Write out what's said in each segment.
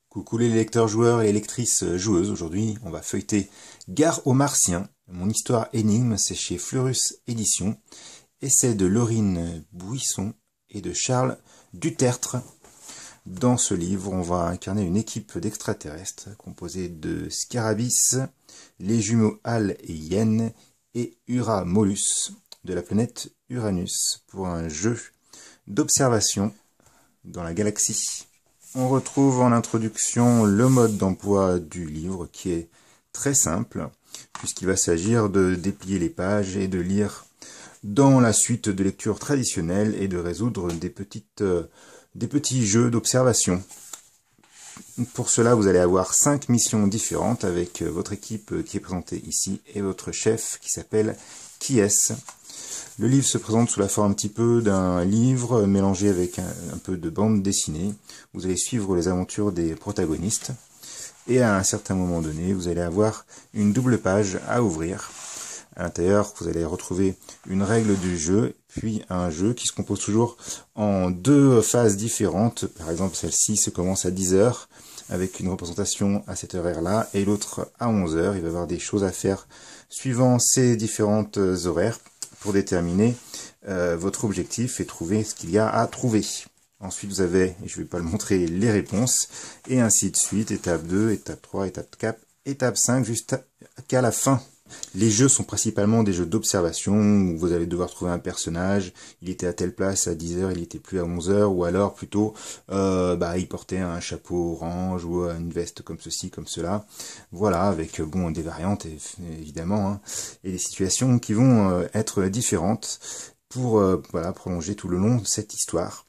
Coucou les lecteurs joueurs et les lectrices joueuses, aujourd'hui on va feuilleter Gare aux Martiens. Mon histoire énigme, c'est chez Fleurus Éditions, et c'est de Laurine Bouisson et de Charles Dutertre. Dans ce livre, on va incarner une équipe d'extraterrestres composée de Scarabis, les jumeaux Hal et Yen et Uramolus de la planète Uranus pour un jeu d'observation dans la galaxie. On retrouve en introduction le mode d'emploi du livre qui est très simple puisqu'il va s'agir de déplier les pages et de lire dans la suite de lecture traditionnelle et de résoudre des petits jeux d'observation. Pour cela, vous allez avoir 5 missions différentes avec votre équipe qui est présentée ici et votre chef qui s'appelle Qui est-ce. Le livre se présente sous la forme un petit peu d'un livre mélangé avec un peu de bande dessinée. Vous allez suivre les aventures des protagonistes. Et à un certain moment donné, vous allez avoir une double page à ouvrir. À l'intérieur, vous allez retrouver une règle du jeu, puis un jeu qui se compose toujours en 2 phases différentes. Par exemple, celle-ci se commence à 10 h avec une représentation à cette horaire-là, et l'autre à 11 h. Il va y avoir des choses à faire suivant ces différentes horaires pour déterminer votre objectif et trouver ce qu'il y a à trouver. Ensuite, vous avez, et je ne vais pas le montrer, les réponses, et ainsi de suite, étape 2, étape 3, étape 4, étape 5, jusqu'à la fin. Les jeux sont principalement des jeux d'observation, où vous allez devoir trouver un personnage, il était à telle place à 10 h, il n'était plus à 11 h, ou alors plutôt, il portait un chapeau orange, ou une veste comme ceci, comme cela. Voilà, avec, des variantes, évidemment, hein, et des situations qui vont être différentes pour, prolonger tout le long de cette histoire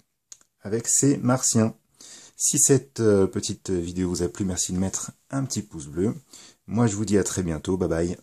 avec ces martiens. Si cette petite vidéo vous a plu, merci de mettre un petit pouce bleu. Moi, je vous dis à très bientôt. Bye bye.